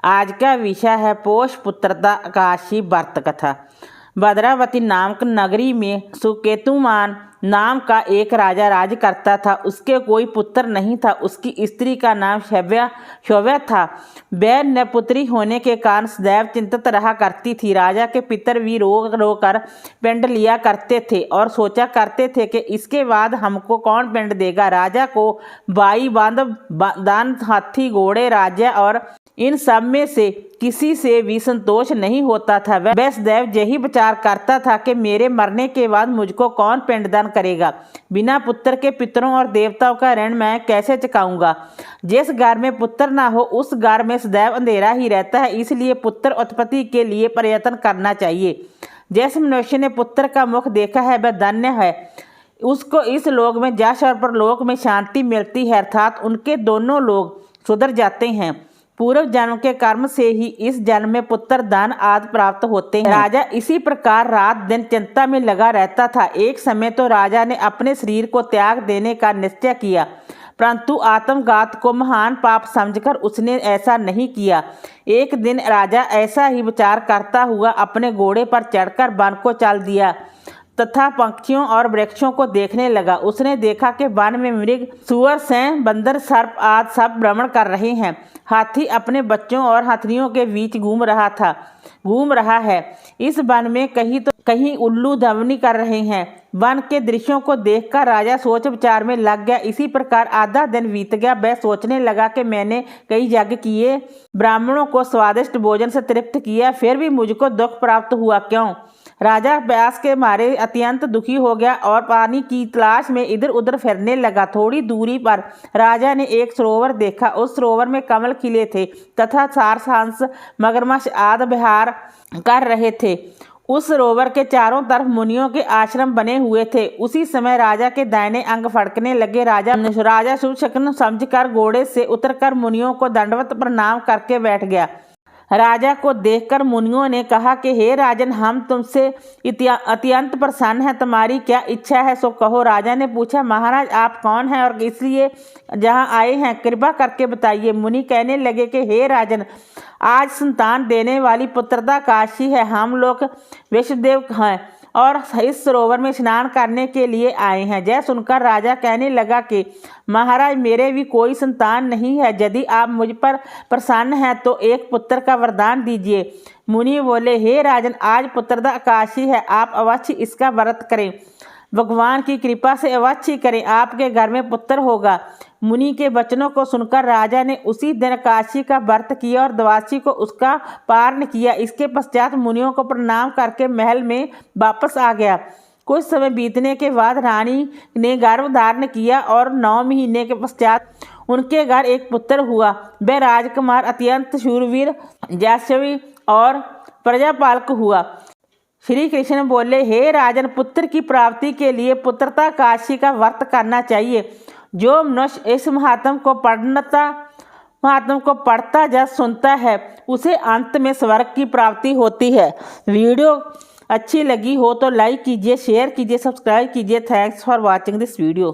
आज का विषय है पोष पुत्रता काशी व्रत कथा। भद्रावती नामक नगरी में सुकेतुमान नाम का एक राजा राज करता था। उसके कोई पुत्र नहीं था। उसकी स्त्री का नाम शौव्या था। वह नपुत्री होने के कारण सदैव चिंतित रहा करती थी। राजा के पितर भी रो रो कर पिंड लिया करते थे और सोचा करते थे कि इसके बाद हमको कौन पिंड देगा। राजा को बाई दान हाथी घोड़े राज्य और इन सब में से किसी से भी संतोष नहीं होता था। वह सदैव यही विचार करता था कि मेरे मरने के बाद मुझको कौन पिंडदान करेगा। बिना पुत्र के पितरों और देवताओं का ऋण मैं कैसे चुकाऊंगा। जिस घर में पुत्र ना हो उस घर में सदैव अंधेरा ही रहता है। इसलिए पुत्र उत्पत्ति के लिए प्रयत्न करना चाहिए। जिस मनुष्य ने पुत्र का मुख देखा है वह धन्य है। उसको इस लोक में यश और परलोक में शांति मिलती है, अर्थात उनके दोनों लोग सुधर जाते हैं। पूर्व जन्म के कर्म से ही इस जन्म में पुत्र दान आदि प्राप्त होते हैं। राजा इसी प्रकार रात दिन चिंता में लगा रहता था। एक समय तो राजा ने अपने शरीर को त्याग देने का निश्चय किया, परंतु आत्मघात को महान पाप समझकर उसने ऐसा नहीं किया। एक दिन राजा ऐसा ही विचार करता हुआ अपने घोड़े पर चढ़कर वन को चल दिया तथा पक्षियों और वृक्षों को देखने लगा। उसने देखा कि वन में मृग, सुअर, सिंह, बंदर, सर्प आदि सब भ्रमण कर रहे हैं। हाथी अपने बच्चों और हथनियों के बीच घूम रहा है। इस वन में कहीं उल्लू ध्वनि कर रहे हैं। वन के दृश्यों को देखकर राजा सोच विचार में लग गया। इसी प्रकार आधा दिन बीत गया। वह सोचने लगा कि मैंने कई यज्ञ किए, ब्राह्मणों को स्वादिष्ट भोजन से तृप्त किया, फिर भी मुझको दुख प्राप्त हुआ क्यों। राजा प्यास के मारे अत्यंत दुखी हो गया और पानी की तलाश में इधर उधर फिरने लगा। थोड़ी दूरी पर राजा ने एक सरोवर देखा। उस सरोवर में कमल खिले थे तथा सारस, हंस, मगरमच्छ आदि विहार कर रहे थे। उस सरोवर के चारों तरफ मुनियों के आश्रम बने हुए थे। उसी समय राजा के दाहिने अंग फड़कने लगे। राजा शुभ शकुन समझकर घोड़े से उतरकर मुनियों को दंडवत प्रणाम करके बैठ गया। राजा को देखकर मुनियों ने कहा कि हे राजन, हम तुमसे अत्यंत प्रसन्न हैं। तुम्हारी क्या इच्छा है सो कहो। राजा ने पूछा, महाराज आप कौन हैं और इसलिए जहाँ आए हैं, कृपा करके बताइए। मुनि कहने लगे कि हे राजन, आज संतान देने वाली पुत्रदा काशी है। हम लोग विश्वदेव हैं और इस सरोवर में स्नान करने के लिए आए हैं। यह सुनकर राजा कहने लगा कि महाराज, मेरे भी कोई संतान नहीं है। यदि आप मुझ पर प्रसन्न हैं तो एक पुत्र का वरदान दीजिए। मुनि बोले, हे राजन, आज पुत्रदा काशी है, आप अवश्य इसका व्रत करें। भगवान की कृपा से अवश्य करें, आपके घर में पुत्र होगा। मुनि के वचनों को सुनकर राजा ने उसी दिन काशी का व्रत किया और द्वादशी को उसका पारण किया। इसके पश्चात मुनियों को प्रणाम करके महल में वापस आ गया। कुछ समय बीतने के बाद रानी ने गर्भ धारण किया और 9 महीने के पश्चात उनके घर एक पुत्र हुआ। वह राजकुमार अत्यंत शूरवीर, यशस्वी और प्रजापालक हुआ। श्री कृष्ण बोले, हे राजन, पुत्र की प्राप्ति के लिए पुत्रता काशी का व्रत करना चाहिए। जो मनुष्य इस महात्म को पढ़ता या सुनता है उसे अंत में स्वर्ग की प्राप्ति होती है। वीडियो अच्छी लगी हो तो लाइक कीजिए, शेयर कीजिए, सब्सक्राइब कीजिए। Thanks for watching this video.